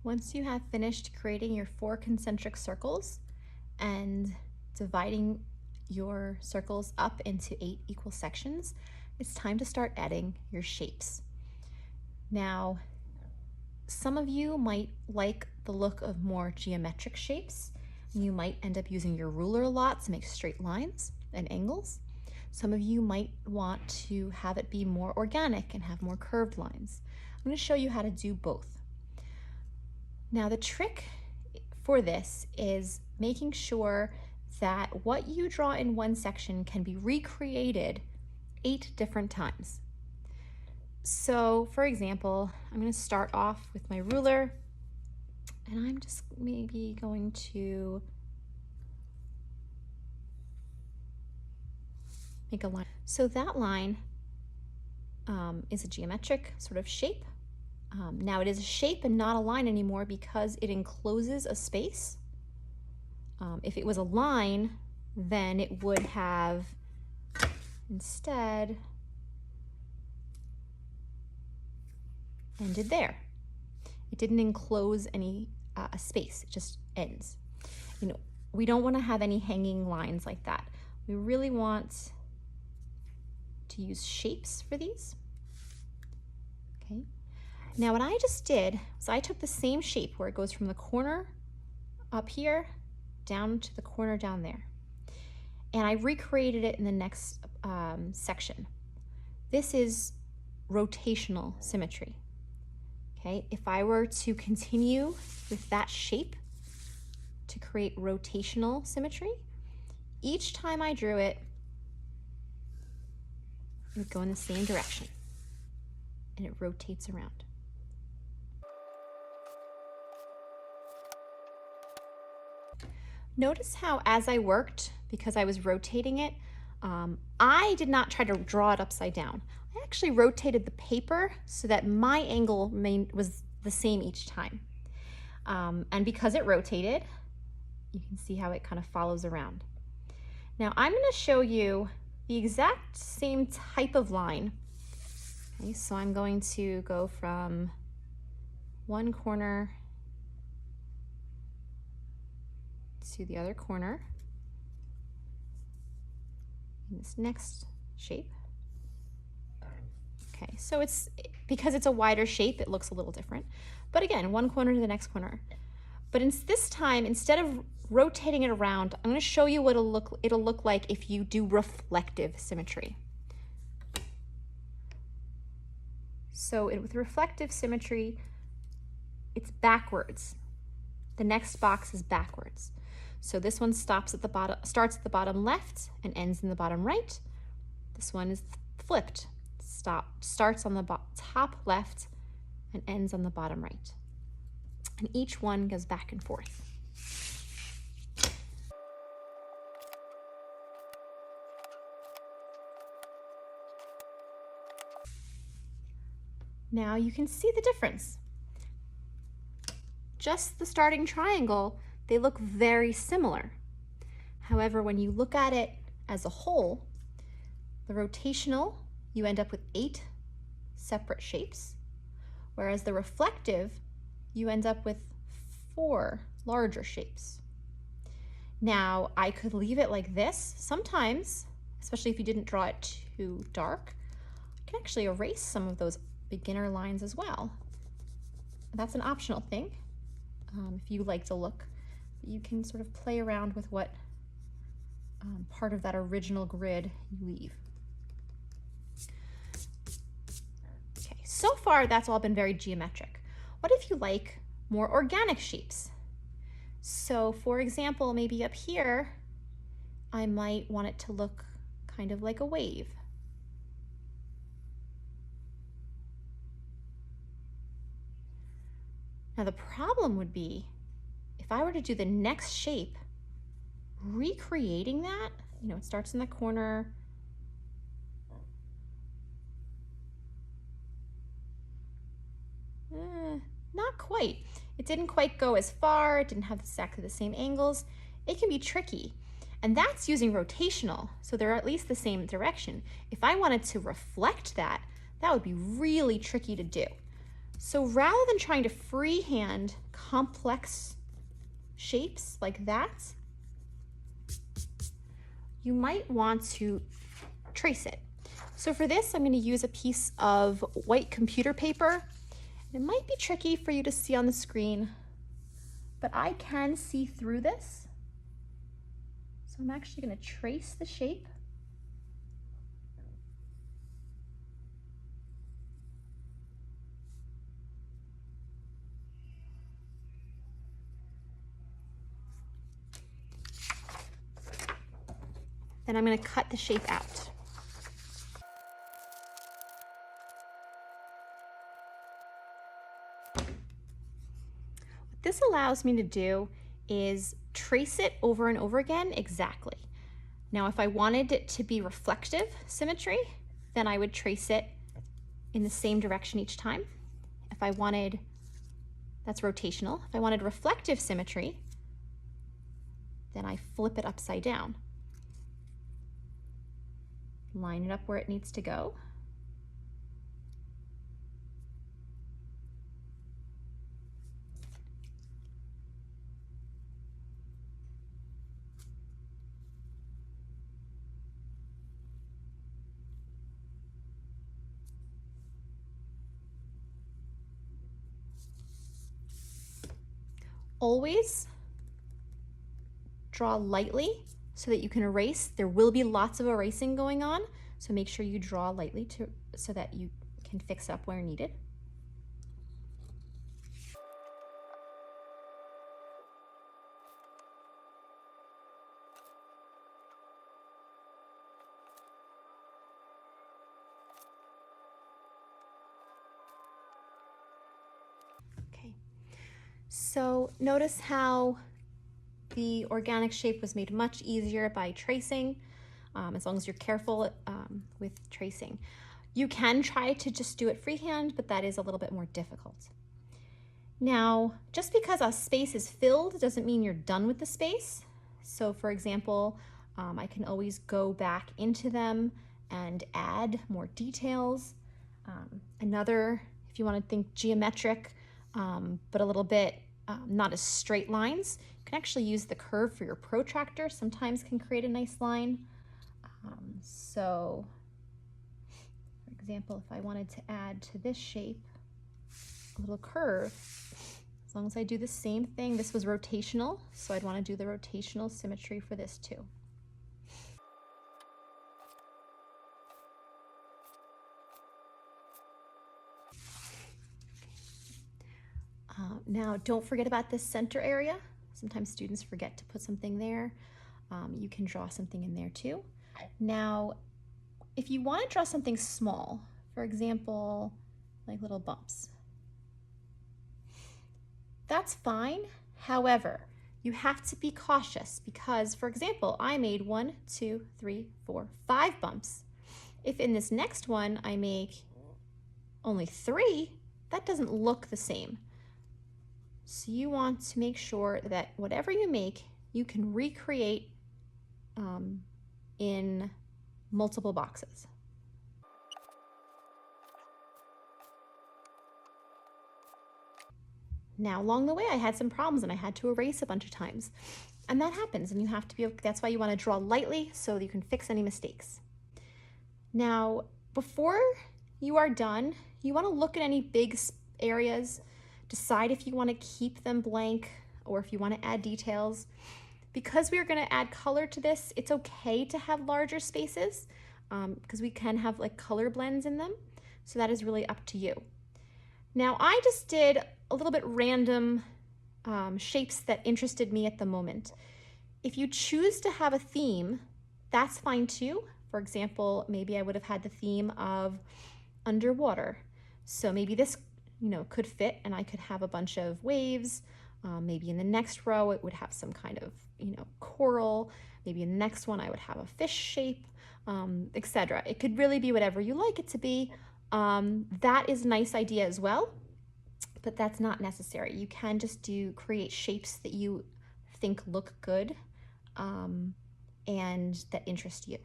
Once you have finished creating your 4 concentric circles and dividing your circles up into 8 equal sections, it's time to start adding your shapes. Now, some of you might like the look of more geometric shapes. You might end up using your ruler a lot to make straight lines and angles. Some of you might want to have it be more organic and have more curved lines. I'm going to show you how to do both. Now, the trick for this is making sure that what you draw in one section can be recreated 8 different times. So, for example, I'm going to start off with my ruler, and I'm just maybe going to make a line. So that line is a geometric sort of shape. Now it is a shape and not a line anymore because it encloses a space. If it was a line, then it would have instead ended there. It didn't enclose any space, it just ends. We don't want to have any hanging lines like that. We really want to use shapes for these. Okay. Now what I just did was I took the same shape where it goes from the corner up here down to the corner down there, and I recreated it in the next section. This is rotational symmetry. Okay, if I were to continue with that shape to create rotational symmetry, each time I drew it, it would go in the same direction and it rotates around. Notice how as I worked, because I was rotating it, I did not try to draw it upside down. I actually rotated the paper so that my angle was the same each time. And because it rotated, you can see how it kind of follows around. Now I'm going to show you the exact same type of line. Okay, so I'm going to go from one corner to the other corner in this next shape. Okay, so because it's a wider shape, it looks a little different. But again, one corner to the next corner. But this time, instead of rotating it around, I'm going to show you what it'll look like if you do reflective symmetry. So with reflective symmetry, it's backwards. The next box is backwards. So this one starts at the bottom left and ends in the bottom right. This one is flipped. Starts on the top left and ends on the bottom right. And each one goes back and forth. Now you can see the difference. Just the starting triangle, they look very similar. However, when you look at it as a whole, the rotational, you end up with 8 separate shapes, whereas the reflective, you end up with 4 larger shapes. Now, I could leave it like this. Sometimes, especially if you didn't draw it too dark, I can actually erase some of those beginner lines as well. That's an optional thing. If you like the look, you can sort of play around with what part of that original grid you leave. Okay, so far that's all been very geometric. What if you like more organic shapes? So for example, maybe up here, I might want it to look kind of like a wave. Now the problem would be if I were to do the next shape, recreating that, it starts in the corner, not quite. It didn't quite go as far, it didn't have exactly the same angles. It can be tricky. And that's using rotational, so they're at least the same direction. If I wanted to reflect that, that would be really tricky to do. So rather than trying to freehand complex shapes like that, you might want to trace it. So for this, I'm going to use a piece of white computer paper. It might be tricky for you to see on the screen, but I can see through this. So I'm actually going to trace the shape. Then I'm going to cut the shape out. What this allows me to do is trace it over and over again exactly. Now, if I wanted it to be reflective symmetry, then I would trace it in the same direction each time. If I wanted, that's rotational. If I wanted reflective symmetry, then I flip it upside down. Line it up where it needs to go. Always draw lightly so that you can erase. There will be lots of erasing going on, so make sure you draw lightly so that you can fix up where needed. Okay, so notice how the organic shape was made much easier by tracing, as long as you're careful with tracing. You can try to just do it freehand, but that is a little bit more difficult. Now, just because a space is filled doesn't mean you're done with the space. So for example, I can always go back into them and add more details. If you want to think geometric, but a little bit not as straight lines, you can actually use the curve for your protractor. Sometimes can create a nice line. So, for example, if I wanted to add to this shape a little curve, as long as I do the same thing, this was rotational, so I'd want to do the rotational symmetry for this too. Now, don't forget about this center area. Sometimes students forget to put something there. You can draw something in there too. Now, if you want to draw something small, for example, like little bumps, that's fine. However, you have to be cautious because, for example, I made 1, 2, 3, 4, 5 bumps. If in this next one I make only 3, that doesn't look the same. So you want to make sure that whatever you make, you can recreate in multiple boxes. Now, along the way, I had some problems and I had to erase a bunch of times. And that happens, and you have to be, that's why you want to draw lightly so that you can fix any mistakes. Now, before you are done, you want to look at any big areas, decide if you want to keep them blank or if you want to add details. Because we are going to add color to this, it's okay to have larger spaces because we can have like color blends in them. So that is really up to you. Now, I just did a little bit random shapes that interested me at the moment. If you choose to have a theme, that's fine too. For example, maybe I would have had the theme of underwater. So maybe this, could fit and I could have a bunch of waves. Maybe in the next row, it would have some kind of, coral. Maybe in the next one, I would have a fish shape, etc. It could really be whatever you like it to be. That is a nice idea as well, but that's not necessary. You can just create shapes that you think look good and that interest you.